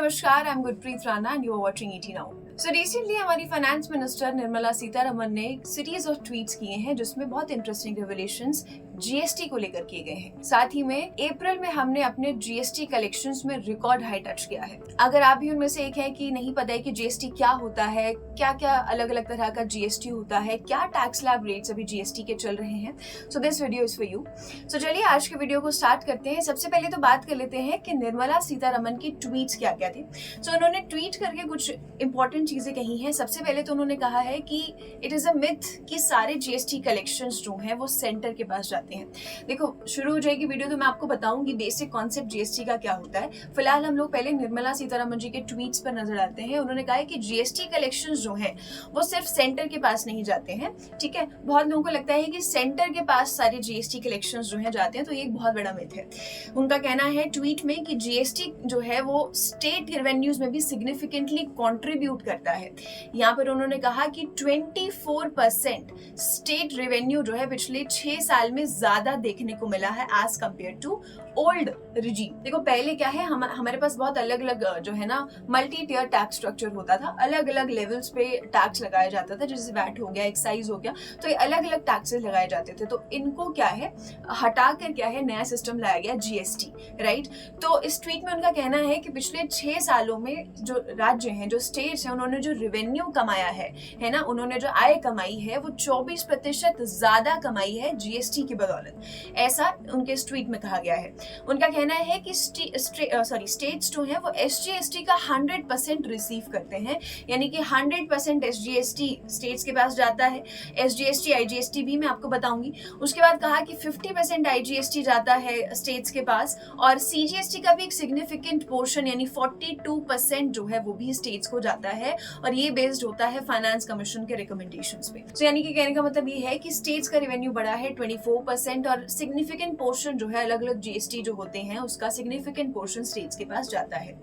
नमस्कार, I am Gurpreet Rana and you are watching ET now. So recently हमारी finance minister Nirmala Sitharaman ने series of tweets किए हैं जिसमें बहुत इंटरेस्टिंग रेवलेशंस जीएसटी को लेकर किए गए हैं। साथ ही में अप्रैल में हमने अपने जीएसटी कलेक्शंस में रिकॉर्ड हाई टच किया है। अगर आप भी उनमें से एक हैं कि नहीं पता है कि जीएसटी क्या होता है, क्या क्या अलग अलग तरह का जीएसटी होता है, क्या टैक्स स्लैब रेट्स अभी जीएसटी के चल रहे हैं, so this video is for you. So चलिए आज के वीडियो को स्टार्ट करते हैं। सबसे पहले तो बात कर लेते हैं कि निर्मला सीतारमन की ट्वीट्स क्या क्या थे। सो उन्होंने ट्वीट करके कुछ इंपॉर्टेंट चीजें कही हैं। सबसे पहले तो उन्होंने कहा है कि इट इज अ मिथ कि सारे जीएसटी कलेक्शंस जो हैं वो सेंटर के पास जाते हैं। देखो, शुरू हो जाएगी वीडियो तो मैं आपको बताऊंगी बेसिक कॉन्सेप्ट जीएसटी का क्या होता है। फिलहाल हम लोग पहले निर्मला सीतारमन जी के ट्वीट्स पर नजर डालते हैं। उन्होंने कहा है कि जीएसटी कलेक्शंस जो हैं वो सिर्फ सेंटर के पास नहीं जाते हैं। ठीक है, बहुत लोगों को लगता है कि सेंटर के पास सारे जीएसटी कलेक्शंस जो हैं जाते हैं, तो ये एक बहुत बड़ा मिथ है। उनका कहना है ट्वीट में कि जीएसटी जो है वो स्टेट रेवेन्यूज में भी सिग्निफिकेंटली कंट्रीब्यूट करता है। यहाँ पर उन्होंने कहा कि 24% स्टेट रेवेन्यू जो है पिछले 6 साल में ज्यादा देखने को मिला है as compared to old regime. देखो, पहले क्या है, हमारे पास बहुत अलग अलग जो है ना मल्टी टियर टैक्स स्ट्रक्चर होता था। अलग अलग लेवल्स पे टैक्स लगाया जाता था, जैसे वैट हो गया, एक्साइज हो गया, तो ये अलग अलग टैक्सेस लगाए जाते थे। तो इनको क्या है, हटा कर क्या है, नया सिस्टम लाया गया जीएसटी, राइट। तो इस ट्वीट में उनका कहना है कि पिछले 6 सालों में जो राज्य हैं, जो स्टेट्स हैं, उन्होंने जो रेवेन्यू कमाया है ना, उन्होंने जो आय कमाई है वो 24% ज्यादा कमाई है जीएसटी की बदौलत। ऐसा उनके इस ट्वीट में कहा गया है। उनका कहना है कि स्टेट्स जो है वो एसजीएसटी का 100% रिसीव करते हैं, यानी कि 100% एसजीएसटी स्टेट्स के पास जाता है। एसजीएसटी आईजीएसटी भी मैं आपको बताऊंगी। उसके बाद कहा कि 50% आईजीएसटी जाता है स्टेट्स के पास, और सीजीएसटी का भी एक सिग्निफिकेंट पोर्शन यानी 42% जो है वो भी स्टेट्स को जाता है, और ये बेस्ड होता है फाइनेंस कमीशन के रिकमेंडेशंस पे। तो यानी कि कहने का मतलब ये है कि स्टेट्स का रेवेन्यू बढ़ा है 24%, और सिग्निफिकेंट पोर्शन जो है अलग अलग जीएसटी जो होते हैं उसका सिग्निफिकेंट पोर्शन स्टेट्स के पास जाता है।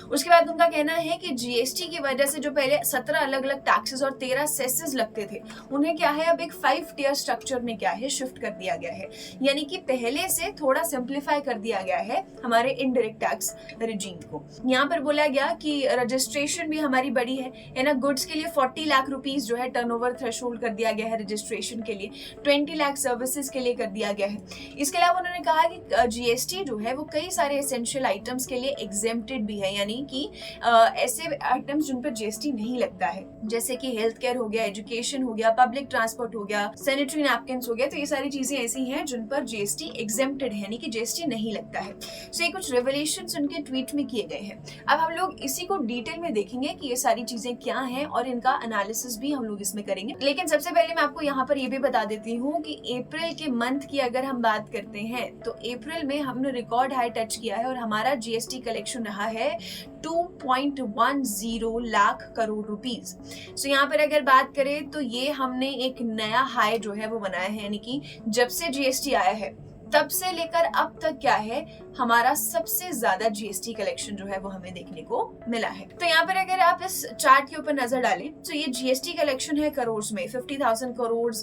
उसके बाद उनका कहना है कि जीएसटी की वजह से जो पहले 17 अलग अलग टैक्सेस और 13 सेसेस लगते थे, उन्हें क्या है अब एक 5 टियर स्ट्रक्चर में क्या है शिफ्ट कर दिया गया है, यानी कि पहले से थोड़ा सिंप्लीफाई कर दिया गया है हमारे इनडायरेक्ट टैक्स रिजीम को। यहाँ पर बोला गया कि रजिस्ट्रेशन भी हमारी बड़ी है ना। गुड्स के लिए 40 लाख रुपीस जो है टर्नओवर थ्रेशोल्ड कर दिया गया है रजिस्ट्रेशन के लिए, 20 लाख सर्विसेज के लिए कर दिया गया है। इसके अलावा उन्होंने कहा कि जीएसटी जो है वो कई सारे एसेंशियल आइटम्स के लिए एग्जेम्प्टेड भी है, यानी कि ऐसे आइटम्स जिन पर जीएसटी नहीं लगता है, जैसे कि हेल्थ केयर हो गया, एजुकेशन हो गया, पब्लिक ट्रांसपोर्ट हो गया, सैनिटरी नैपकिन्स हो गया। तो ये सारी चीजें ऐसी हैं जिन पर जीएसटी एग्जेम्प्टेड है, यानी कि जीएसटी नहीं लगता है। सो ये कुछ रेवलेशंस उनके ट्वीट में किए गए हैं। अब हम लोग इसी को डिटेल में देखेंगे कि ये सारी चीजें क्या हैं, और इनका एनालिसिस भी हम लोग इसमें करेंगे। लेकिन सबसे पहले मैं आपको यहाँ पर ये भी बता देती हूँ कि अप्रैल के मंथ की अगर हम बात करते हैं तो अप्रैल में हमने रिकॉर्ड हाई टच किया है, और हमारा जीएसटी कलेक्शन रहा है 2.10 लाख करोड़ रुपीस। सो यहाँ पर अगर बात करें तो ये हमने एक नया हाई जो है वो बनाया है, यानी कि जब से जीएसटी आया है तब से लेकर अब तक क्या है, हमारा सबसे ज्यादा जीएसटी कलेक्शन जो है वो हमें देखने को मिला है। तो यहाँ पर अगर आप इस चार्ट के ऊपर नजर डालें तो ये जीएसटी कलेक्शन है करोड़ में, 50,000 करोड़,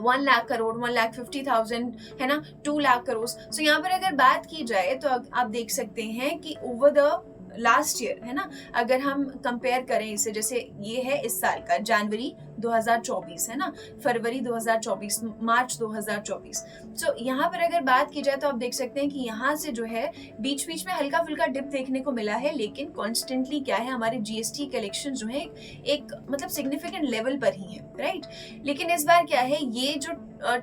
1 लाख करोड़, 1,50,000 है ना, 2 लाख करोड़। सो यहाँ पर अगर बात की जाए तो आप देख सकते हैं कि ओवर द लास्ट ईयर है ना, अगर हम कंपेयर करें इसे, जैसे ये है इस साल का जनवरी 2024 है ना, फरवरी 2024, मार्च 2024। तो यहाँ पर अगर बात की जाए तो आप देख सकते हैं कि यहाँ से जो है बीच बीच में हल्का फुल्का डिप देखने को मिला है, लेकिन कॉन्स्टेंटली क्या है, हमारे जीएसटी कलेक्शन जो है एक मतलब सिग्निफिकेंट लेवल पर ही है, राइट। लेकिन इस बार क्या है, ये जो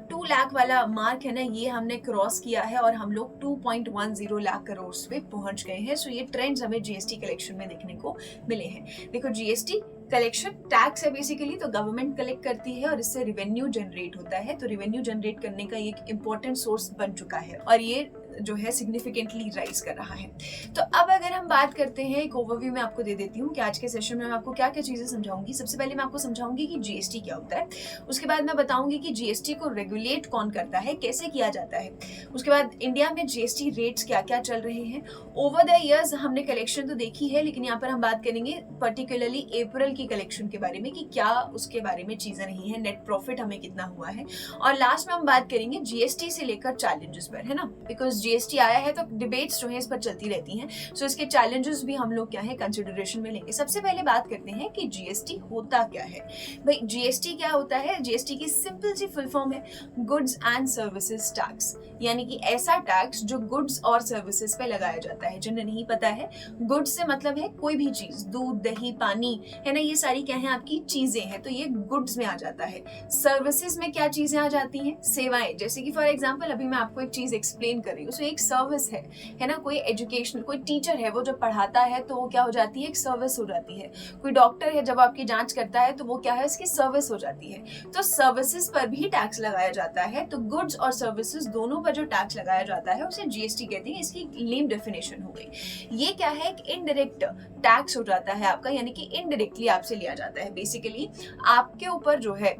2 लाख वाला मार्क है ना, ये हमने क्रॉस किया है और हम लोग 2.10 लाख करोड़ पे पहुंच गए हैं। सो ये ट्रेंड्स हमें जीएसटी कलेक्शन में देखने को मिले हैं। देखो, जीएसटी कलेक्शन टैक्स है बेसिकली, तो गवर्नमेंट कलेक्ट करती है और इससे रिवेन्यू जनरेट होता है। तो रिवेन्यू जनरेट करने का एक इंपॉर्टेंट सोर्स बन चुका है, और ये जो है सिग्निफिकेंटली राइज कर रहा है। तो अब अगर हम बात करते हैं, एक ओवरव्यू मैं आपको दे देती हूँ कि आज के सेशन में मैं आपको क्या क्या चीजें समझाऊंगी। सबसे पहले मैं आपको समझाऊंगी कि जीएसटी क्या होता है, उसके बाद मैं बताऊंगी कि जीएसटी को रेगुलेट कौन करता है, कैसे किया जाता है, उसके बाद इंडिया में जीएसटी रेट्स क्या क्या चल रहे हैं। ओवर द ईयर्स हमने कलेक्शन तो देखी है, लेकिन यहाँ पर हम बात करेंगे पर्टिकुलरली अप्रैल की कलेक्शन के बारे में कि क्या उसके बारे में चीजें नहीं है, नेट प्रॉफिट हमें कितना हुआ है, और लास्ट में हम बात करेंगे जीएसटी से लेकर चैलेंजेस पर, है ना, बिकॉज जीएसटी आया है तो डिबेट्स जो है इस पर चलती रहती हैं। सो इसके चैलेंजेस भी हम लोग क्या है कंसिडरेशन में लेंगे। सबसे पहले बात करते हैं कि जीएसटी होता क्या है। भाई जीएसटी क्या होता है? जीएसटी की सिंपल सी फुल फॉर्म है गुड्स एंड सर्विसेज टैक्स, यानी कि ऐसा टैक्स जो गुड्स और सर्विसेज पे लगाया जाता है। जिन्हें नहीं पता है, गुड्स से मतलब है कोई भी चीज, दूध दही पानी है ना, ये सारी क्या है आपकी चीजें हैं, तो ये गुड्स में आ जाता है। सर्विसेज में क्या चीजें आ जाती हैं? सेवाएं। जैसे कि फॉर एग्जांपल अभी मैं आपको एक चीज एक्सप्लेन कर रही हूँ, उसमें एक सर्विस है ना, कोई एजुकेशनल कोई टीचर है वो जब पढ़ाता है तो वो क्या हो जाती है? एक सर्विस हो जाती है। कोई डॉक्टर है जब आपकी जांच करता है तो वो क्या है? इसकी सर्विस हो जाती है। तो सर्विसेज पर भी टैक्स लगाया जाता है। तो गुड्स और सर्विसेज दोनों पर जो टैक्स लगाया जाता है उसे जीएसटी कहते हैं। इसकी लेम डेफिनेशन हो गई। ये क्या है? एक इनडायरेक्ट टैक्स हो जाता है आपका, यानी कि इनडायरेक्टली आपसे लिया जाता है। बेसिकली आपके ऊपर जो है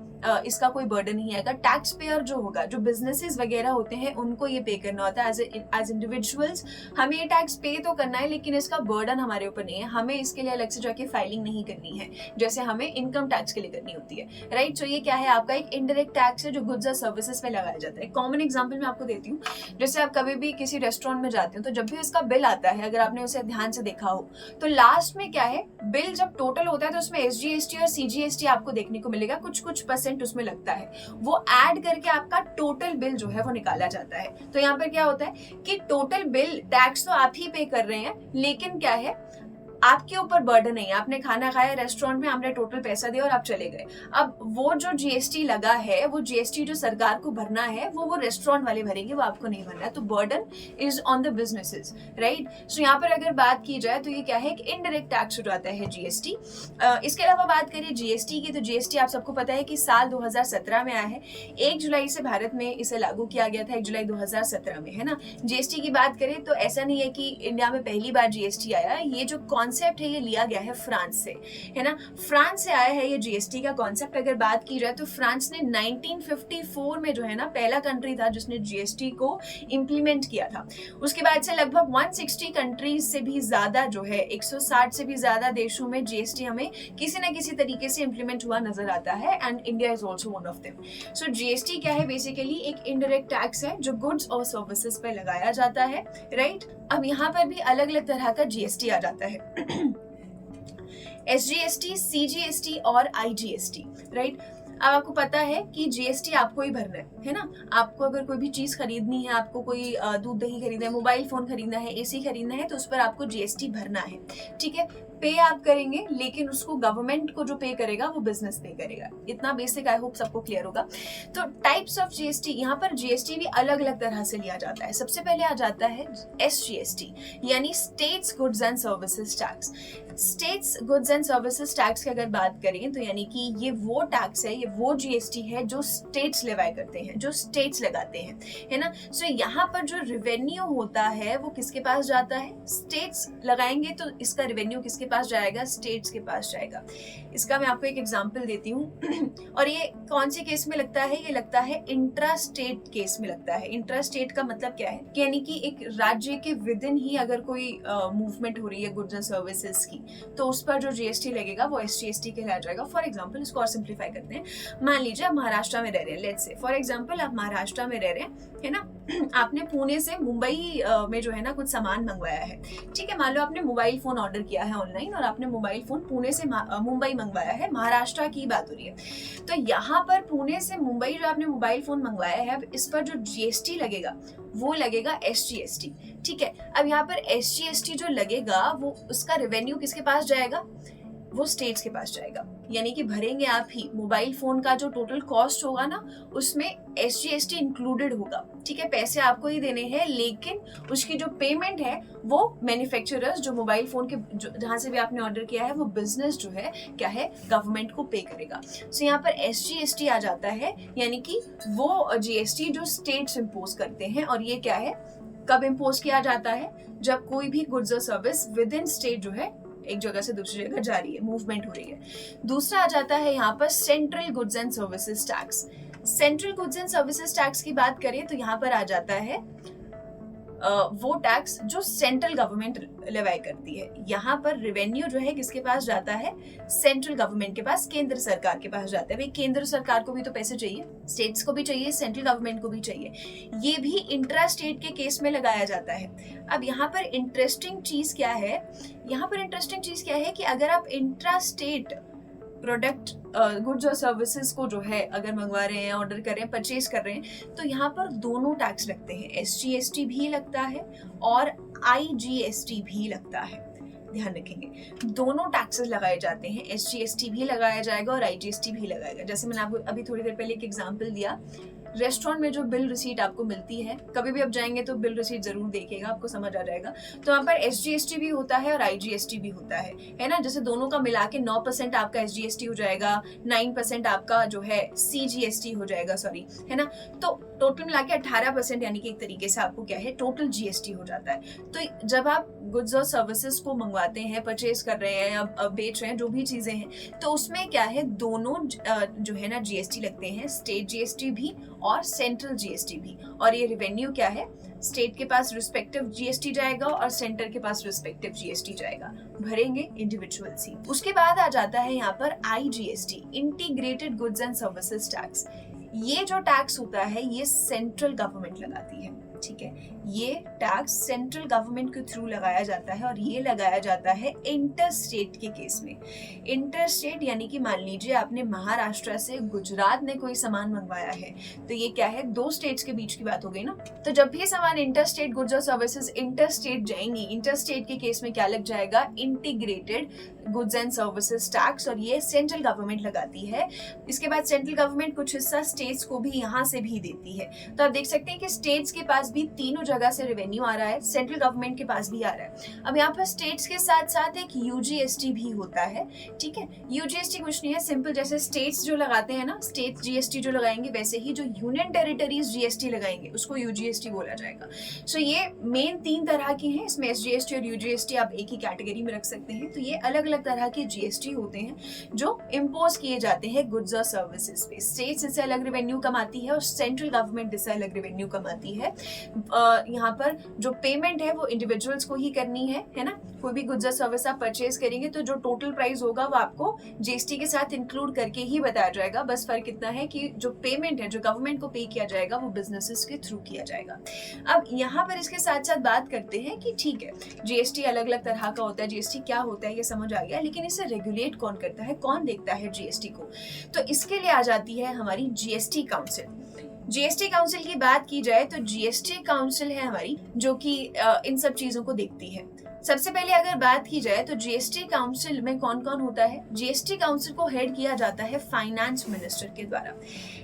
इसका कोई बर्डन नहीं आएगा। टैक्स पेयर जो होगा, जो बिजनेसेस वगैरह होते हैं, उनको ये पे करना होता है। एज इंडिविजुअल्स हमें ये टैक्स पे तो करना है, लेकिन इसका बर्डन हमारे ऊपर नहीं है। हमें इसके लिए अलग से जाके फाइलिंग नहीं करनी है, जैसे हमें इनकम टैक्स के लिए करनी होती है, राइट। सो ये क्या है? आपका एक इनडायरेक्ट टैक्स है जो गुड्स और सर्विसेज पे लगाया जाता है। कॉमन एग्जाम्पल मैं आपको देती हूँ। जैसे आप कभी भी किसी रेस्टोरेंट में जाते हो तो जब भी उसका बिल आता है, अगर आपने उसे ध्यान से देखा हो, तो लास्ट में क्या है? बिल जब टोटल होता है तो उसमें एसजीएसटी और सीजीएसटी आपको देखने को मिलेगा, कुछ परसेंट उसमें लगता है। वो ऐड करके आपका टोटल बिल जो है वो निकाला जाता है। तो यहाँ पर क्या होता है कि टोटल बिल टैक्स तो आप ही पे कर रहे हैं, लेकिन क्या है आपके ऊपर बर्डन नहीं है। आपने खाना खाया रेस्टोरेंट में, आपने टोटल पैसा दिया और आप चले गए। अब वो जो जीएसटी लगा है, वो जीएसटी जो सरकार को भरना है वो रेस्टोरेंट वाले भरेंगे, वो आपको नहीं भरना है। तो burden is on the businesses, right. So यहाँ पर अगर बात की जाए तो ये क्या है? एक इनडायरेक्ट टैक्स हो जाता है जीएसटी। इसके अलावा बात करिए जीएसटी की, तो जीएसटी आप सबको पता है कि साल 2017 में आया है। 1 जुलाई से भारत में इसे लागू किया गया था, 1 जुलाई 2017 में, है ना। जीएसटी की बात करें तो ऐसा नहीं है कि इंडिया में पहली बार जीएसटी आया। ये जो कॉन्सेप्ट है ये लिया गया है फ्रांस से, है ना। फ्रांस से आया है ये जीएसटी का कॉन्सेप्ट। अगर बात की जाए तो फ्रांस ने 1954 में जो है ना पहला कंट्री था जिसने जीएसटी को इंप्लीमेंट किया था। उसके बाद से लगभग 160 कंट्रीज से भी ज्यादा जो है, 160 से भी ज्यादा देशों में जीएसटी हमें किसी न किसी तरीके से इंप्लीमेंट हुआ नजर आता है, and India is also one of them. So GST क्या है? बेसिकली एक इनडायरेक्ट टैक्स है जो गुड्स और सर्विसेज पे लगाया जाता है, राइट। अब यहाँ पर भी अलग अलग तरह का जीएसटी आ जाता है। एसजीएसटी, सीजीएसटी और आईजीएसटी, राइट। अब आपको पता है कि जीएसटी आपको ही भरना है ना। आपको अगर कोई भी चीज खरीदनी है, आपको कोई दूध दही खरीदना है, मोबाइल फोन खरीदना है, एसी खरीदना है, तो उस पर आपको जीएसटी भरना है, ठीक है। पे आप करेंगे, लेकिन उसको गवर्नमेंट को जो पे करेगा वो बिजनेस पे करेगा। इतना बेसिक, आई होप सबको क्लियर होगा। तो टाइप्स ऑफ जीएसटी, यहाँ पर जीएसटी भी अलग अलग तरह से लिया जाता है। सबसे पहले आ जाता है एसजीएसटी, यानी states goods and services tax. States goods and services tax की अगर बात करें तो यानी कि ये वो टैक्स है, ये वो जीएसटी है जो स्टेट्स लेवाई करते हैं, जो स्टेट्स लगाते हैं, है ना। सो यहाँ पर जो रेवेन्यू होता है वो किसके पास जाता है? स्टेट्स लगाएंगे तो इसका रेवेन्यू किसके पास जाएगा? स्टेट्स के पास जाएगा। इसका मैं आपको एक एग्जांपल देती हूँ और ये कौन से केस में लगता है? ये लगता है इंट्रा स्टेट केस में लगता है। इंट्रा स्टेट का मतलब क्या है? यानी कि एक राज्य के विद इन ही अगर कोई मूवमेंट हो रही है गुड्स एंड सर्विसेज की, तो उस पर जो जीएसटी लगेगा वो एसजीएसटी कहलाया जाएगा। फॉर एग्जांपल, इसको और सिंप्लीफाई करते हैं। मान लीजिए आप महाराष्ट्र में रह रहे हैं, लेट्स से फॉर एग्जांपल आप महाराष्ट्र में रह रहे हैं, है ना। आपने पुणे से मुंबई में जो है ना कुछ सामान मंगवाया है, ठीक है। मान लो आपने मोबाइल फोन ऑर्डर किया है ऑनलाइन और आपने मोबाइल फोन पुणे से मुंबई मंगवाया है, महाराष्ट्र की बात हो रही है। तो यहाँ पर पुणे से मुंबई जो आपने मोबाइल फोन मंगवाया है, अब इस पर जो जीएसटी लगेगा वो लगेगा एसजीएसटी, ठीक है। अब यहाँ पर एसजीएसटी जो लगेगा वो उसका रेवेन्यू किसके पास जाएगा? वो स्टेट्स के पास जाएगा, यानी कि भरेंगे आप ही। मोबाइल फोन का जो टोटल कॉस्ट होगा ना उसमें एसजीएसटी इंक्लूडेड होगा, ठीक है। पैसे आपको ही देने हैं, लेकिन उसकी जो पेमेंट है वो मैन्युफैक्चरर्स, जो मोबाइल फोन के जहां से भी आपने ऑर्डर किया है, वो बिजनेस जो है क्या है, गवर्नमेंट को पे करेगा। सो यहाँ पर एसजीएसटी आ जाता है, यानी कि वो जीएसटी जो स्टेट्स इम्पोज करते हैं। और ये क्या है, कब इम्पोज किया जाता है? जब कोई भी गुड्स और सर्विस विद इन स्टेट जो है एक जगह से दूसरी जगह जा रही है, मूवमेंट हो रही है। दूसरा आ जाता है यहाँ पर central goods and services tax. Central goods and services tax की बात करें तो यहाँ पर आ जाता है वो टैक्स जो सेंट्रल गवर्नमेंट लेवाई करती है। यहाँ पर रेवेन्यू जो है किसके पास जाता है, सेंट्रल गवर्नमेंट के पास, केंद्र सरकार के पास जाता है। भाई केंद्र सरकार को भी तो पैसे चाहिए, स्टेट्स को भी चाहिए, सेंट्रल गवर्नमेंट को भी चाहिए। ये भी इंट्रा स्टेट के केस में लगाया जाता है। अब यहाँ पर इंटरेस्टिंग चीज क्या है, कि अगर आप इंट्रा स्टेट प्रोडक्ट गुड्स और सर्विसेज को जो है अगर मंगवा रहे हैं, ऑर्डर कर रहे हैं, परचेज कर रहे हैं, तो यहाँ पर दोनों टैक्स लगते हैं। SGST भी लगता है और IGST भी लगता है। ध्यान रखेंगे, दोनों टैक्सेस लगाए जाते हैं। SGST भी लगाया जाएगा और IGST भी लगाएगा। जैसे मैंने आपको अभी थोड़ी देर पहले एक एग्जांपल दिया, रेस्टोरेंट में जो बिल रिसीट आपको मिलती है, कभी भी आप जाएंगे तो बिल रिसीट जरूर देखिएगा, आपको समझ आ जाएगा। तो वहाँ पर SGST भी होता है और IGST भी होता है ना। जैसे दोनों का मिला के 9% आपका SGST हो जाएगा, 9% आपका जो है CGST हो जाएगा, सॉरी, है ना। तो टोटल मिला के 18% यानी कि एक तरीके से आपको क्या है, टोटल GST हो जाता है। तो जब आप गुड्स और सर्विसेज को मंगवाते हैं, परचेज कर रहे हैं या बेच रहे हैं, जो भी चीजें हैं, तो उसमें क्या है, दोनों जो है ना GST लगते हैं, स्टेट GST भी और सेंट्रल GST भी। और ये रेवेन्यू क्या है, स्टेट के पास रिस्पेक्टिव GST जाएगा और सेंटर के पास रिस्पेक्टिव GST जाएगा, भरेंगे इंडिविजुअल सी। उसके बाद आ जाता है यहाँ पर IGST, integrated goods and services tax. ये जो टैक्स होता है ये सेंट्रल गवर्नमेंट लगाती है, ठीक है। ये टैक्स सेंट्रल गवर्नमेंट के थ्रू लगाया जाता है और ये लगाया जाता है इंटर स्टेट के केस में। इंटर स्टेट यानी कि मान लीजिए आपने महाराष्ट्र से गुजरात में कोई सामान मंगवाया है, तो ये क्या है, दो स्टेट्स के बीच की बात हो गई ना। तो जब भी सामान इंटर स्टेट गुड्स और सर्विसेज इंटर स्टेट जाएंगी, इंटर स्टेट के केस में क्या लग जाएगा, integrated goods and services tax, और ये सेंट्रल गवर्नमेंट लगाती है। इसके बाद सेंट्रल गवर्नमेंट कुछ हिस्सा स्टेट्स को भी यहाँ से भी देती है। तो आप देख सकते हैं कि स्टेट्स के पास भी तीनों जगह से रेवेन्यू आ रहा है, सेंट्रल गवर्नमेंट के पास भी आ रहा है। अब यहाँ पर स्टेट्स के साथ साथ एक UGST भी होता है, ठीक है। UGST कुछ नहीं है, सिंपल जैसे स्टेट्स जो लगाते हैं ना, स्टेट GST जो लगाएंगे, वैसे ही जो यूनियन टेरिटरीज GST लगाएंगे उसको UGST बोला जाएगा। सो ये मेन 3 तरह की हैं, इसमें SGST और UGST आप एक ही कैटेगरी में रख सकते हैं। तो ये अलग अलग तरह के GST होते हैं जो इम्पोज किए जाते हैं गुड्स और सर्विसेज पे। स्टेट्स इससे अलग रेवेन्यू कमाती है और सेंट्रल गवर्नमेंट इससे अलग रेवेन्यू कमाती है। यहाँ पर जो पेमेंट है वो इंडिविजुअल्स को ही करनी है ना। कोई भी गुड्स और सर्विस आप परचेज करेंगे तो जो टोटल प्राइस होगा वो आपको GST के साथ इंक्लूड करके ही बताया जाएगा। बस फर्क इतना है कि जो पेमेंट है, जो गवर्नमेंट को पे किया जाएगा, वो बिजनेसेस के थ्रू किया जाएगा। अब यहाँ पर इसके साथ साथ बात करते हैं कि ठीक है, GST अलग अलग तरह का होता है, GST क्या होता है ये समझ आ गया, लेकिन इसे रेगुलेट कौन करता है, कौन देखता है GST को। तो इसके लिए आ जाती है हमारी GST काउंसिल। GST काउंसिल की बात की जाए तो GST काउंसिल है हमारी, जो कि इन सब चीजों को देखती है। सबसे पहले अगर बात की जाए तो GST काउंसिल में कौन कौन होता है। GST काउंसिल को हेड किया जाता है फाइनेंस मिनिस्टर के द्वारा,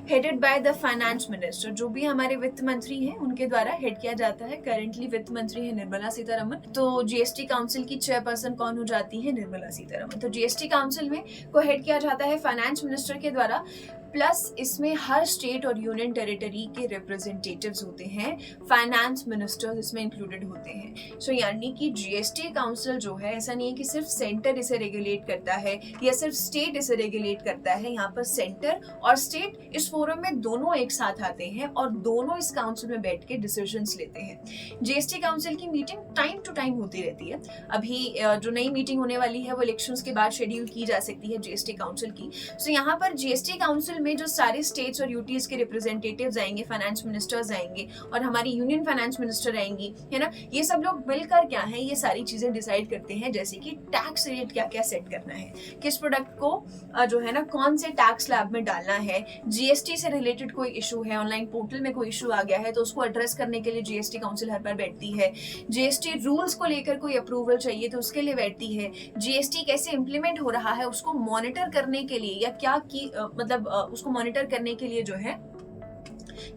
headed by the finance minister. जो भी हमारे वित्त मंत्री हैं उनके द्वारा हेड किया जाता है। करेंटली वित्त मंत्री है निर्मला सीतारमन, तो GST काउंसिल की चेयरपर्सन कौन हो जाती है, निर्मला सीतारमन। तो GST काउंसिल में को हेड किया जाता है फाइनेंस मिनिस्टर के द्वारा। प्लस इसमें हर स्टेट और यूनियन टेरिटरी के रिप्रेजेंटेटिव्स होते हैं, फाइनेंस मिनिस्टर्स इसमें इंक्लूडेड होते हैं। सो यानी कि GST काउंसिल जो है, ऐसा नहीं है कि सिर्फ सेंटर इसे रेगुलेट करता है या सिर्फ स्टेट इसे रेगुलेट करता है। यहाँ पर सेंटर और स्टेट इस फोरम में दोनों एक साथ आते हैं और दोनों इस काउंसिल में बैठ के डिसीजंस लेते हैं। GST काउंसिल की मीटिंग टाइम टू टाइम होती रहती है। अभी जो नई मीटिंग होने वाली है वो इलेक्शंस के बाद शेड्यूल की जा सकती है GST काउंसिल की। सो यहाँ पर GST काउंसिल में जो सारे स्टेट्स और यूटीज के रिप्रेजेंटेटिव्स आएंगे, फाइनेंस मिनिस्टर्स आएंगे और हमारी यूनियन फाइनेंस मिनिस्टर आएंगी, है ना। ये सब लोग मिलकर क्या है, ये सारी चीजें डिसाइड करते हैं, जैसे कि टैक्स रेट क्या क्या सेट करना है, किस प्रोडक्ट को जो है ना कौन से टैक्स स्लैब में डालना है। GST से रिलेटेड कोई इशू है, ऑनलाइन पोर्टल में कोई इशू आ गया है तो उसको एड्रेस करने के लिए GST काउंसिल हर बार बैठती है। GST रूल्स को लेकर कोई अप्रूवल चाहिए तो उसके लिए बैठती है। GST कैसे इंप्लीमेंट हो रहा है उसको मॉनिटर करने के लिए या क्या की मतलब उसको मॉनिटर करने के लिए जो है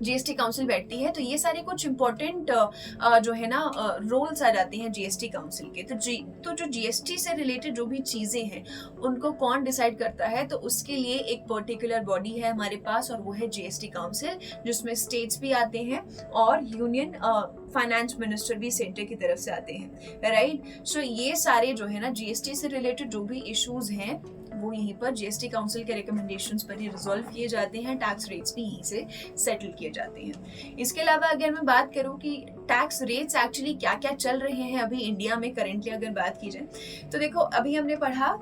GST काउंसिल बैठती है। तो ये सारे कुछ इंपॉर्टेंट जो है ना रोल्स आ जाते हैं GST काउंसिल के। तो जो GST से रिलेटेड जो भी चीजें हैं उनको कौन डिसाइड करता है, तो उसके लिए एक पर्टिकुलर बॉडी है हमारे पास और वो है GST काउंसिल, जिसमें स्टेट्स भी आते हैं और यूनियन फाइनेंस मिनिस्टर भी सेंटर की तरफ से आते हैं, राइट। सो ये सारे जो है ना GST से रिलेटेड जो भी इश्यूज हैं वो यहीं पर जीएसटी काउंसिल के रिकमेंडेशंस पर ही रिजॉल्व किए जाते हैं, टैक्स रेट्स भी यहीं से सेटल किए जाते हैं। इसके अलावा अगर मैं बात करूं कि टैक्स रेट्स एक्चुअली क्या क्या चल रहे हैं अभी इंडिया में करेंटली अगर बात की जाए, तो देखो अभी हमने पढ़ा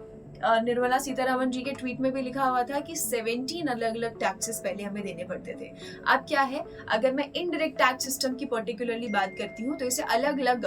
निर्मला सीतारमण जी के ट्वीट में भी लिखा हुआ था कि 17 अलग अलग टैक्सेस पहले हमें देने पड़ते थे। अब क्या है, अगर मैं इनडायरेक्ट टैक्स सिस्टम की पर्टिकुलरली बात करती हूँ तो इसे अलग अलग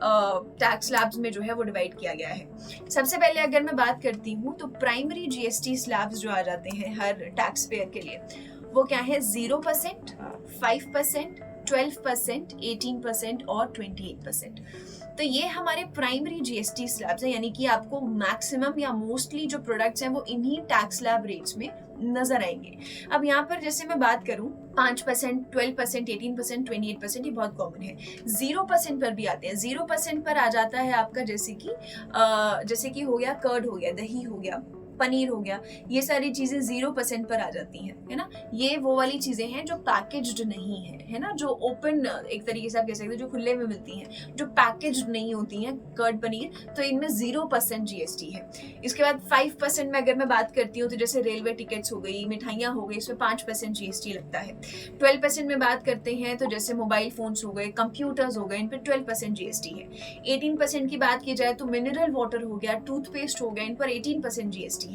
टैक्स स्लैब्स में जो है वो डिवाइड किया गया है। सबसे पहले अगर मैं बात करती हूँ तो प्राइमरी जीएसटी स्लैब्स जो आ जाते हैं हर टैक्स पेयर के लिए, वो क्या है 0%, 5%, 12%, 18% और 28%। तो ये हमारे प्राइमरी जीएसटी स्लैब्स हैं, यानी कि आपको मैक्सिमम या मोस्टली जो प्रोडक्ट्स हैं वो इन्हीं टैक्स स्लैब रेट्स में नजर आएंगे। अब यहाँ पर जैसे मैं बात करूं 5%, 12%, 18%, 28% ये बहुत कॉमन है। 0% पर भी आते हैं। 0% पर आ जाता है आपका जैसे कि हो गया कर्ड, हो गया दही, हो गया पनीर, हो गया, ये सारी चीजें 0% पर आ जाती हैं, है ना। ये वो वाली चीजें हैं जो पैकेज्ड नहीं है ना, जो ओपन एक तरीके से आप कह सकते हैं जो खुले में मिलती हैं, जो पैकेज्ड नहीं होती हैं कर्ड पनीर, तो इनमें 0% जीएसटी है। इसके बाद 5% में अगर मैं बात करती हूँ तो जैसे रेलवे टिकट्स हो गई, मिठाइयाँ हो गई, इसमें 5% जीएसटी लगता है। 12% में बात करते हैं तो जैसे मोबाइल फोन्स हो गए, कंप्यूटर्स हो गए, इन पर 12% जीएसटी है। 18% की बात की जाए तो मिनरल वाटर हो गया, टूथपेस्ट हो गया, इन पर 18% जीएसटी है।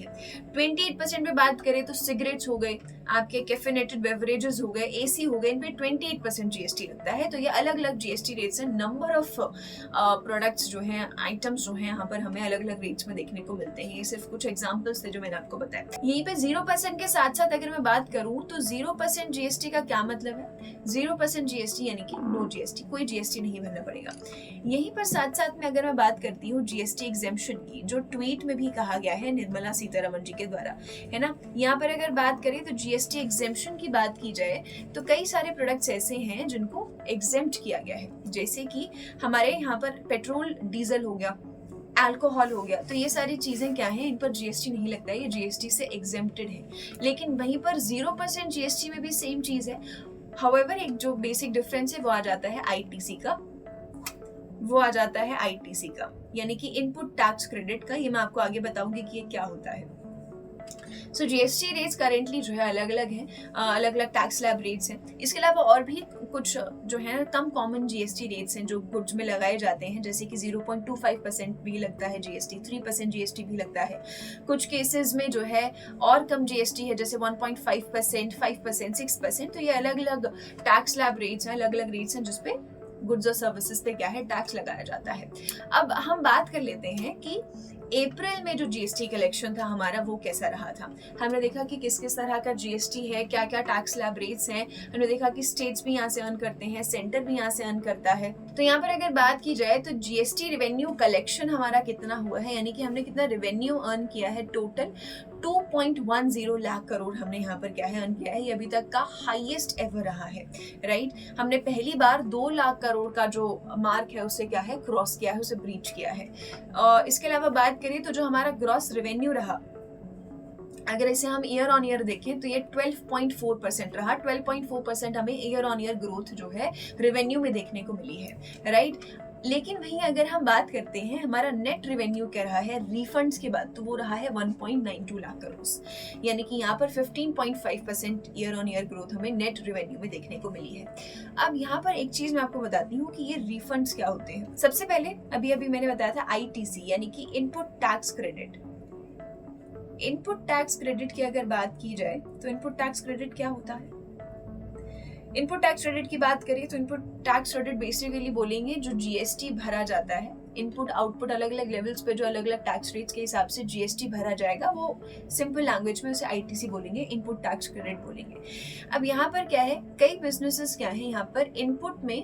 28% में बात करें तो सिगरेट्स हो गए, आपके कैफिनेटेड बेवरेजेस हो गए, एसी हो गए, इन पे 28% जीएसटी लगता है। तो ये अलग अलग जीएसटी रेट्स हैं। नंबर ऑफ प्रोडक्ट्स जो हैं, आइटम्स जो हैं, यहाँ पर हमें अलग अलग रेट्स में देखने को मिलते हैं। ये सिर्फ कुछ एग्जांपल्स थे जो मैंने आपको बताया। यहीं पे 0% के साथ साथ अगर मैं बात करूं तो 0% जीएसटी का क्या मतलब है? 0% जीएसटी यानी कि नो जीएसटी, कोई जीएसटी नहीं भरना पड़ेगा। यहीं पर साथ साथ में अगर मैं बात करती हूँ जीएसटी एग्जेम्पशन की, जो ट्वीट में भी कहा गया है निर्मला सीतारमण जी के द्वारा, है ना। यहाँ पर अगर बात करें तो जीएसटी एग्जेम्पशन की बात की जाए तो कई सारे प्रोडक्ट्स ऐसे हैं जिनको एग्जेम्प्ट किया गया है, जैसे कि हमारे यहाँ पर पेट्रोल, डीजल हो गया, अल्कोहल हो गया, तो ये सारी चीजें क्या हैं, इन पर जीएसटी नहीं लगता है, ये जीएसटी से एग्जेम्प्टेड है। लेकिन वहीं पर 0% जीएसटी में भी सेम चीज है। हाउएवर एक जो बेसिक डिफरेंस है वो आ जाता है आईटीसी का, यानी कि इनपुट टैक्स क्रेडिट का। ये मैं आपको आगे बताऊंगी कि ये क्या होता है। सो जीएसटी रेट्स करेंटली जो है अलग अलग हैं, अलग अलग टैक्स स्लैब रेट्स हैं। इसके अलावा और भी कुछ जो है कम कॉमन जीएसटी रेट्स हैं जो गुड्स में लगाए जाते हैं, जैसे कि 0.25% भी लगता है जीएसटी, 3% जीएसटी भी लगता है। कुछ केसेस में जो है और कम जीएसटी है, जैसे 1.5%, 5%, 6%। तो ये अलग अलग टैक्स स्लैब रेट्स हैं, अलग अलग रेट्स हैं जिसपे गुड्स और सर्विसेज पे क्या है टैक्स लगाया जाता है। अब हम बात कर लेते हैं कि अप्रैल में जो जीएसटी कलेक्शन था हमारा वो कैसा रहा था। हमने देखा कि किस किस तरह का जीएसटी है, क्या क्या टैक्स स्लैब रेट्स हैं। हमने देखा कि स्टेट्स भी यहाँ से अर्न करते हैं, सेंटर भी यहाँ से अर्न करता है। तो यहाँ पर अगर बात की जाए तो जीएसटी रेवेन्यू कलेक्शन हमारा कितना हुआ है, यानी कि हमने कितना रेवेन्यू अर्न किया है, टोटल 2.10 लाख करोड़ हमने यहाँ पर क्या है अर्न किया है। ये अभी तक का हाईएस्ट एवर रहा है, राइट। हमने पहली बार 2 लाख करोड़ का जो मार्क है उसे क्या है क्रॉस किया है, उसे ब्रीच किया है। इसके अलावा बात करें तो जो हमारा ग्रॉस रेवेन्यू रहा, अगर इसे हम ईयर ऑन ईयर देखें तो ये 12.4% रहा। 12.4% हमें ईयर ऑन ईयर ग्रोथ जो है रेवेन्यू में देखने को मिली है, राइट। लेकिन वहीं अगर हम बात करते हैं हमारा नेट रेवेन्यू क्या रहा है रिफंड्स के बाद, तो वो रहा है 1.92 लाख करोड़, यानी कि यहाँ पर 15.5% ईयर ऑन ईयर ग्रोथ हमें नेट रेवेन्यू में देखने को मिली है। अब यहाँ पर एक चीज मैं आपको बताती हूँ कि ये रिफंड्स क्या होते हैं। सबसे पहले अभी मैंने बताया था आईटीसी यानी कि input tax credit. Input tax credit की अगर बात की जाए तो इनपुट टैक्स क्रेडिट क्या होता है? इनपुट टैक्स क्रेडिट की बात करें तो इनपुट टैक्स क्रेडिट बेसिकली बोलेंगे जो जीएसटी भरा जाता है, इनपुट आउटपुट अलग अलग लेवल्स पे जो अलग अलग टैक्स रेट्स के हिसाब से जीएसटी भरा जाएगा, वो सिंपल लैंग्वेज में उसे आईटीसी बोलेंगे, इनपुट टैक्स क्रेडिट बोलेंगे। अब यहाँ पर क्या है, कई बिजनेसेस क्या है यहाँ पर इनपुट में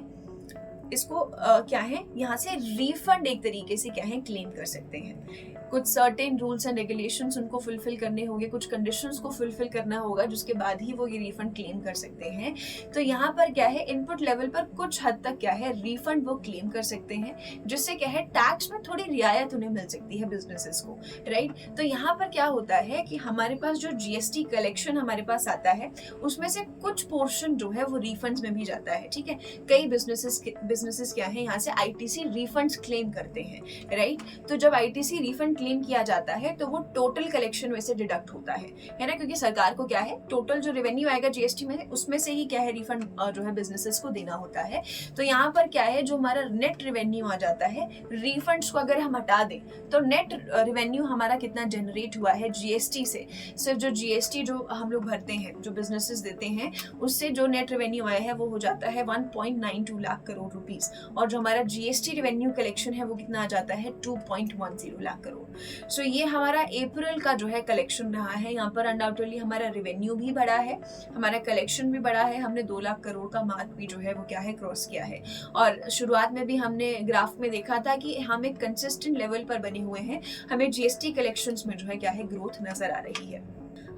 इसको क्या है यहाँ से रिफंड एक तरीके से क्या है क्लेम कर सकते हैं। कुछ सर्टेन रूल्स एंड रेगुलेशंस उनको फुलफिल करने होंगे, कुछ कंडीशंस को फुलफिल करना होगा, जिसके बाद ही वो ये रिफंड क्लेम कर सकते हैं। तो यहाँ पर क्या है इनपुट लेवल पर कुछ हद तक क्या है रिफंड वो क्लेम कर सकते हैं, जिससे क्या है टैक्स में थोड़ी रियायत उन्हें मिल सकती है बिजनेसेस को, राइट। तो यहाँ पर क्या होता है कि हमारे पास जो जीएसटी कलेक्शन हमारे पास आता है उसमें से कुछ पोर्शन जो है वो रिफंड्स में भी जाता है, ठीक है। कई बिजनेस बिजनेसेस क्या है, यहाँ से आईटीसी रिफंड्स क्लेम करते हैं, राइट। तो जब आईटीसी रिफंड क्लेम किया जाता है तो वो टोटल कलेक्शन में से डिडक्ट होता है ना, क्योंकि सरकार को क्या है, टोटल जो रेवेन्यू आएगा जीएसटी में उसमें से ही क्या है रिफंड जो है बिजनेसेस को देना होता है। तो यहाँ पर क्या है, जो हमारा नेट रेवेन्यू आ जाता है, रिफंड्स को अगर हम हटा दें तो नेट रेवेन्यू हमारा कितना जनरेट हुआ है जीएसटी से, सिर्फ जो जीएसटी जो हम लोग भरते हैं, जो बिजनेसेस देते हैं, उससे जो नेट रेवेन्यू आया है वो हो जाता है 1.92 लाख करोड़ रुपीस, और जो हमारा जीएसटी रेवेन्यू कलेक्शन है वो कितना आ जाता है 2.10 लाख करोड़। सो ये हमारा अप्रैल का जो है कलेक्शन रहा है। यहाँ पर अनडाउटेडली हमारा रेवेन्यू भी बढ़ा है, हमारा कलेक्शन भी बढ़ा है, हमने 2 लाख करोड़ का मार्क भी जो है वो क्या है क्रॉस किया है। और शुरुआत में भी हमने ग्राफ में देखा था कि हम एक कंसिस्टेंट लेवल पर बने हुए हैं, हमें जीएसटी कलेक्शंस में जो है क्या है ग्रोथ नजर आ रही है।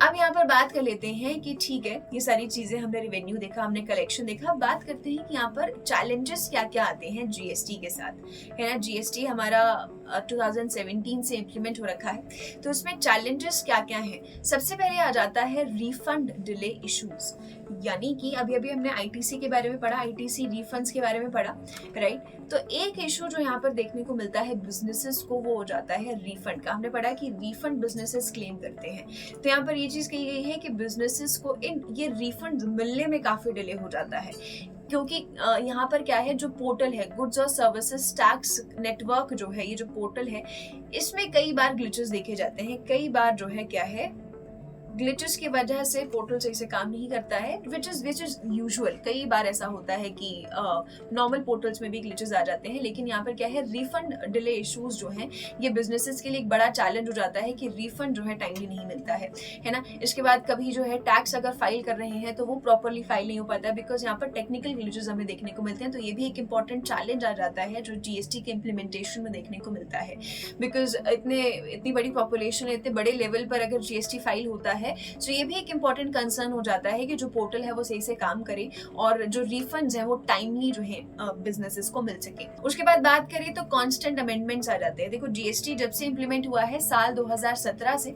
अब यहाँ पर बात कर लेते हैं कि ठीक है, ये सारी चीजें हमने रेवेन्यू देखा, हमने कलेक्शन देखा, अब बात करते हैं कि यहाँ पर चैलेंजेस क्या क्या आते हैं जीएसटी के साथ, है ना। जीएसटी हमारा 2017 से इम्प्लीमेंट हो रखा है, तो इसमें चैलेंजेस क्या क्या हैं। सबसे पहले आ जाता है रिफंड डिले इश्यूज, यानी कि अभी अभी हमने आईटीसी के बारे में पढ़ा, आईटीसी रिफंड्स के बारे में पढ़ा, राइट। तो एक इशू जो यहाँ पर देखने को मिलता है बिजनेसेस को, वो हो जाता है रिफंड का। हमने पढ़ा कि रिफंड बिजनेसेस क्लेम करते हैं, तो यहाँ पर ये चीज कही गई है कि बिजनेसेस को ये रिफंड मिलने में काफी डिले हो जाता है, क्योंकि यहाँ पर क्या है, जो पोर्टल है गुड्स और सर्विसेज टैक्स नेटवर्क जो है, ये जो पोर्टल है, इसमें कई बार ग्लिचेस देखे जाते हैं, कई बार जो है क्या है ग्लिचेस की वजह से पोर्टल सही से काम नहीं करता है, विच इज यूजुअल। कई बार ऐसा होता है कि नॉर्मल पोर्टल्स में भी ग्लिचेस आ जाते हैं, लेकिन यहाँ पर क्या है, रिफंड डिले इश्यूज जो हैं, ये बिजनेसेस के लिए एक बड़ा चैलेंज हो जाता है कि रिफंड जो है टाइमली नहीं मिलता है ना। इसके बाद कभी जो है टैक्स अगर फाइल कर रहे हैं तो वो प्रॉपरली फाइल नहीं हो पाता है, बिकॉज यहाँ पर टेक्निकल ग्लिचेस हमें देखने को मिलते हैं। तो ये भी एक इंपॉर्टेंट चैलेंज आ जाता है जो जीएसटी के इम्प्लीमेंटेशन में देखने को मिलता है, बिकॉज इतनी बड़ी पॉपुलेशन, इतने बड़े लेवल पर अगर जीएसटी फाइल होता है, तो ये भी एक इम्पॉर्टेंट कंसर्न हो जाता है कि जो पोर्टल है वो सही से काम करे और जो रिफंड्स हैं वो टाइमली जो है बिजनेसेस को मिल सके। उसके बाद बात करें तो कांस्टेंट अमेंडमेंट्स आ जाते हैं। देखो जीएसटी जब से इम्प्लीमेंट हुआ है साल 2017 से,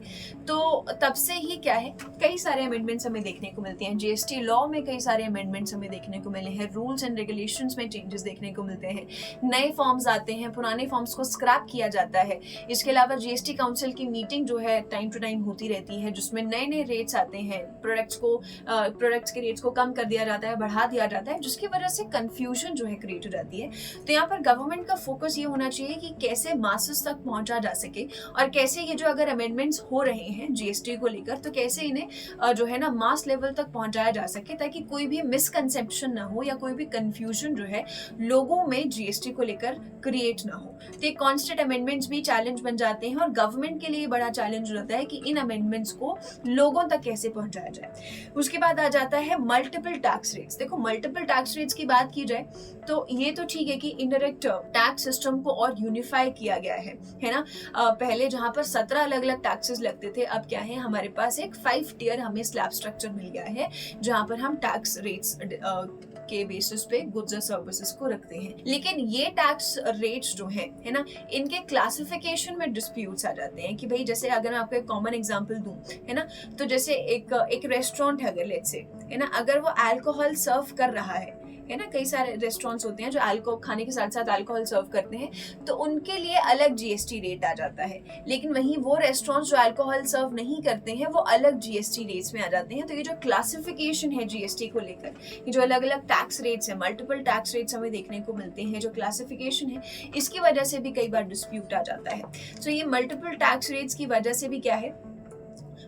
तो तब से ही क्या है, कई सारे अमेंडमेंट्स हमें देखने को मिलते हैं। जीएसटी लॉ में कई सारे अमेंडमेंट्स हमें देखने को मिले हैं, रूल्स एंड रेगुलेशंस में चेंजेस देखने को मिलते हैं, नए फॉर्म्स आते हैं, पुराने फॉर्म्स को स्क्रैप किया जाता है। इसके अलावा जीएसटी काउंसिल की मीटिंग जो है टाइम टू टाइम होती रहती है, जिसमें नए नए रेट्स आते हैं, प्रोडक्ट्स के रेट्स को कम कर दिया जाता है, बढ़ा दिया जाता है, जिसकी वजह से कंफ्यूजन जो है क्रिएट हो जाती है। तो यहाँ पर गवर्नमेंट का फोकस ये होना चाहिए कि कैसे मासेस तक पहुंचा जा सके, और कैसे ये जो अगर अमेंडमेंट्स हो रहे हैं जीएसटी को लेकर, तो कैसे इन्हें जो है ना मास लेवल तक पहुंचाया जा सके, ताकि कोई भी मिसकंसेप्शन ना हो या कोई भी कंफ्यूजन जो है लोगों में जीएसटी को लेकर क्रिएट ना हो। तो ये कॉन्स्टेंट अमेंडमेंट्स भी चैलेंज बन जाते हैं, और गवर्नमेंट के लिए बड़ा चैलेंज होता है कि इन अमेंडमेंट्स को लोगों तक कैसे पहुंचाया जाए। उसके बाद आ जाता है मल्टीपल टैक्स रेट्स। देखो मल्टीपल टैक्स रेट्स की बात की जाए तो ये तो ठीक है कि इनडायरेक्ट टैक्स सिस्टम को और यूनिफाई किया गया है ना। पहले जहां पर 17 अलग अलग टैक्सेस लगते थे, अब क्या है, हमारे पास एक 5 टियर हमें स्लैब स्ट्रक्चर मिल गया है, जहां पर हम टैक्स रेट्स के बेसिस पे गुड्स और सर्विसेज को रखते हैं। लेकिन ये टैक्स रेट्स जो है ना, इनके क्लासिफिकेशन में डिस्प्यूट्स आ जाते हैं कि भाई जैसे अगर मैं आपको एक कॉमन एग्जांपल दूं, है ना, तो जैसे एक रेस्टोरेंट है अगर लेट्स से, है ना, अगर वो अल्कोहल सर्व कर रहा है ना, कई सारे रेस्टोरेंट्स होते हैं जो अल्कोहल खाने के साथ साथ अल्कोहल सर्व करते हैं, तो उनके लिए अलग जीएसटी रेट आ जाता है। लेकिन वहीं वो रेस्टोरेंट्स जो अल्कोहल सर्व नहीं करते हैं वो अलग जीएसटी रेट्स में आ जाते हैं। तो ये जो क्लासिफिकेशन है जीएसटी को लेकर, ये जो अलग अलग टैक्स रेट्स है, मल्टीपल टैक्स रेट्स हमें देखने को मिलते हैं, जो क्लासिफिकेशन है, इसकी वजह से भी कई बार डिस्प्यूट आ जाता है। तो ये मल्टीपल टैक्स रेट्स की वजह से भी क्या है,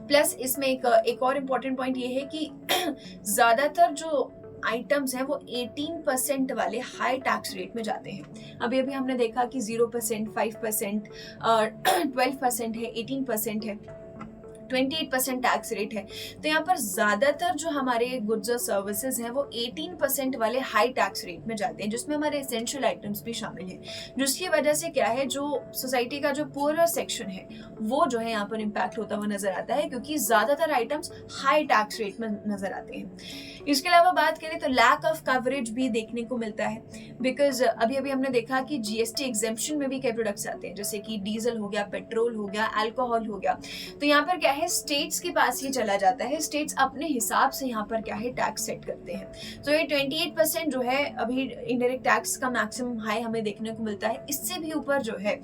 प्लस इसमें एक और इम्पोर्टेंट पॉइंट ये है कि ज्यादातर जो आइटम्स हैं वो 18% वाले हाई टैक्स रेट में जाते हैं। अभी हमने देखा कि 0%, 5%, 12% है, 18% है, 28% टैक्स रेट है। तो यहाँ पर ज्यादातर जो हमारे गुड्स और सर्विसेज हैं वो 18% वाले हाई टैक्स रेट में जाते हैं, जिसमें हमारे एसेंशियल आइटम्स भी शामिल हैं, जिसकी वजह से क्या है, जो सोसाइटी का जो पुअरर सेक्शन है वो जो है यहाँ पर इम्पैक्ट होता हुआ नजर आता है, क्योंकि ज्यादातर आइटम्स हाई टैक्स रेट में नजर आते हैं। इसके अलावा बात करें तो लैक ऑफ कवरेज भी देखने को मिलता है, बिकॉज अभी हमने देखा कि जीएसटी एग्जेम्पशन में भी कई प्रोडक्ट्स आते हैं, जैसे कि डीजल हो गया, पेट्रोल हो गया, अल्कोहल हो गया। तो यहाँ पर क्या है स्टेट्स के पास ही चला जाता है। स्टेट्स अपने हिसाब से यहाँ पर क्या है टैक्स सेट करते हैं। तो ये 28% जो है अभी इनडायरेक्ट टैक्स का मैक्सिमम हाई हमें देखने को मिलता है। इससे भी ऊपर जो है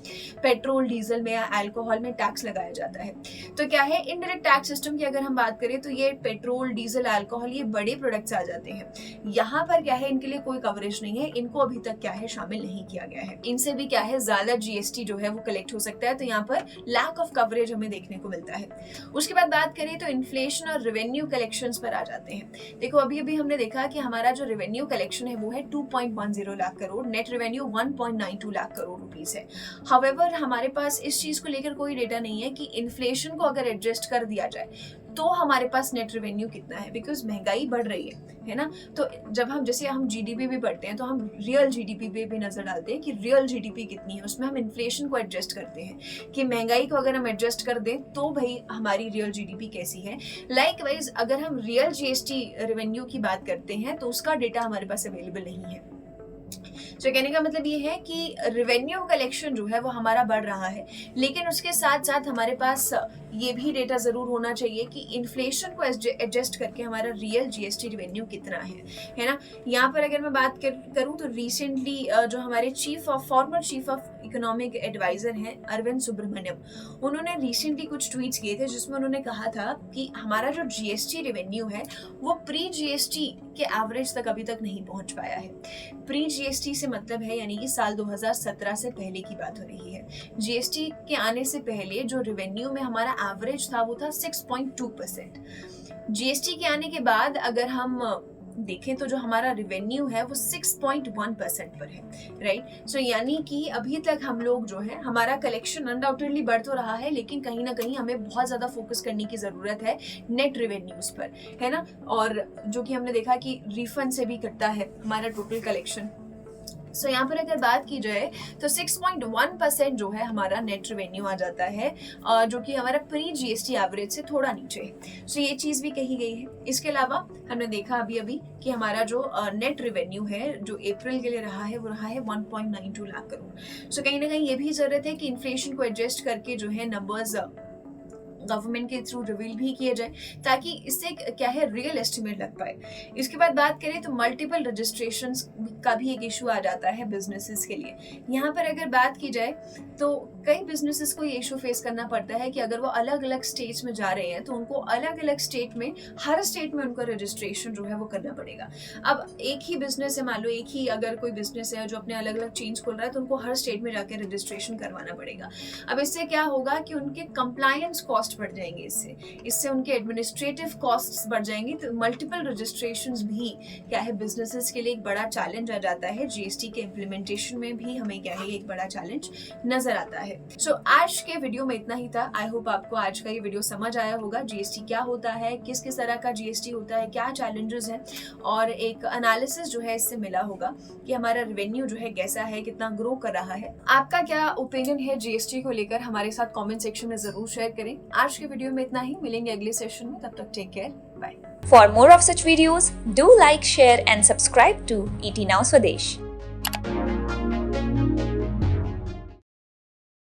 पेट्रोल डीजल में या अल्कोहल में टैक्स लगाया जाता है। तो क्या है इनडायरेक्ट टैक्स सिस्टम की अगर हम बात करें तो ये पेट्रोल डीजल अल्कोहल ये बड़े प्रोडक्ट्स आ जाते हैं। यहाँ पर क्या है इनके लिए कोई कवरेज नहीं है, इनको अभी तक क्या है शामिल नहीं किया गया है। इनसे भी क्या है ज्यादा जीएसटी जो है वो कलेक्ट हो सकता है। तो यहाँ पर लैक ऑफ कवरेज हमें देखने को मिलता है। उसके बाद बात करें तो इन्फ्लेशन और रेवेन्यू कलेक्शंस पर आ जाते हैं। देखो अभी अभी हमने देखा कि हमारा जो रेवेन्यू कलेक्शन है वो है 2.10 lakh crore, net revenue 1.92 lakh crore rupees है। हाउएवर हमारे पास इस चीज को लेकर कोई डेटा नहीं है कि इन्फ्लेशन को अगर एडजस्ट कर दिया जाए तो हमारे पास नेट रेवेन्यू कितना है, बिकॉज महंगाई बढ़ रही है ना। तो जब हम जैसे हम जीडीपी भी पढ़ते हैं तो हम रियल जीडीपी पे भी नजर डालते हैं कि रियल जीडीपी कितनी है, उसमें हम इन्फ्लेशन को एडजस्ट करते हैं कि महंगाई को अगर हम एडजस्ट कर दें तो भाई हमारी रियल जीडीपी कैसी है। लाइकवाइज अगर हम रियल जीएसटी रेवेन्यू की बात करते हैं तो उसका डेटा हमारे पास अवेलेबल नहीं है। तो कहने का मतलब ये है कि रेवेन्यू कलेक्शन जो है वो हमारा बढ़ रहा है, लेकिन उसके साथ साथ हमारे पास ये भी डेटा जरूर होना चाहिए कि इन्फ्लेशन को एडजस्ट करके हमारा रियल जीएसटी रेवेन्यू कितना है ना। यहाँ पर अगर मैं बात करूँ तो रिसेंटली जो हमारे former chief of economic adviser हैं अरविंद सुब्रमण्यम, उन्होंने रिसेंटली कुछ ट्वीट्स किए थे जिसमें उन्होंने कहा था कि हमारा जो जीएसटी रेवेन्यू है वो प्री जीएसटी के एवरेज तक अभी तक नहीं पहुंच पाया है। प्री जीएसटी से मतलब है यानी कि साल 2017 से पहले की बात हो रही है। जीएसटी के आने से पहले जो रेवेन्यू में हमारा एवरेज था वो था 6.2%। जीएसटी के आने के बाद अगर हम देखें तो जो हमारा रेवेन्यू है वो 6.1% पर है, राइट। सो यानी कि अभी तक हम लोग जो है हमारा कलेक्शन अनडाउटेडली बढ़ तो रहा है, लेकिन कहीं ना कहीं हमें बहुत ज्यादा फोकस करने की जरूरत है नेट रेवेन्यूज पर, है ना। और जो कि हमने देखा कि रिफंड से भी कटता है हमारा टोटल कलेक्शन। सो यहाँ पर अगर बात की जाए तो 6.1% जो है हमारा नेट रेवेन्यू आ जाता है, जो कि हमारा प्री जीएसटी एवरेज से थोड़ा नीचे है। सो ये चीज़ भी कही गई है। इसके अलावा हमने देखा अभी अभी कि हमारा जो नेट रेवेन्यू है जो अप्रैल के लिए रहा है वो रहा है 1.92 लाख करोड़। सो कहीं ना कहीं ये भी जरूरत है कि इन्फ्लेशन को एडजस्ट करके जो है नंबर्स गवर्नमेंट के थ्रू रिवील भी किए जाए ताकि इससे क्या है रियल एस्टिमेट लग पाए। इसके बाद बात करें तो मल्टीपल रजिस्ट्रेशंस का भी एक इशू आ जाता है बिजनेसेस के लिए। यहाँ पर अगर बात की जाए तो कई बिजनेसेस को ये इशू फेस करना पड़ता है कि अगर वो अलग अलग स्टेट्स में जा रहे हैं तो उनको अलग अलग स्टेट में हर स्टेट में उनको रजिस्ट्रेशन जो है वो करना पड़ेगा। अब एक ही बिजनेस है, मान लो एक ही अगर कोई बिजनेस है जो अपने अलग अलग चेंज खोल रहा है तो उनको हर स्टेट में जाकर रजिस्ट्रेशन करवाना पड़ेगा। अब इससे क्या होगा कि उनके कंप्लायंस कॉस्ट बढ़ जाएंगे, इससे उनके एडमिनिस्ट्रेटिव कॉस्ट्स बढ़ जाएंगे। तो मल्टीपल रजिस्ट्रेशंस भी क्या है बिजनेसेस के लिए एक बड़ा चैलेंज आ जाता है। जीएसटी के इम्प्लीमेंटेशन में भी हमें क्या है एक बड़ा चैलेंज नजर आता है। सो आज के वीडियो में इतना ही था। आई होप आपको आज का ये वीडियो समझ आया होगा। जीएसटी क्या होता है, किस किस तरह का जीएसटी होता है, क्या चैलेंजेस हैं, और एक एनालिसिस जो है इससे मिला होगा कि हमारा रेवेन्यू जो है कैसा है, कितना ग्रो कर रहा है। आपका क्या ओपिनियन है जीएसटी को लेकर हमारे साथ कमेंट सेक्शन में जरूर शेयर करें। आज के वीडियो में इतना ही, मिलेंगे अगले सेशन में, तब तक take care, bye. For more of such videos, do like, share and subscribe to ET Now Swadesh.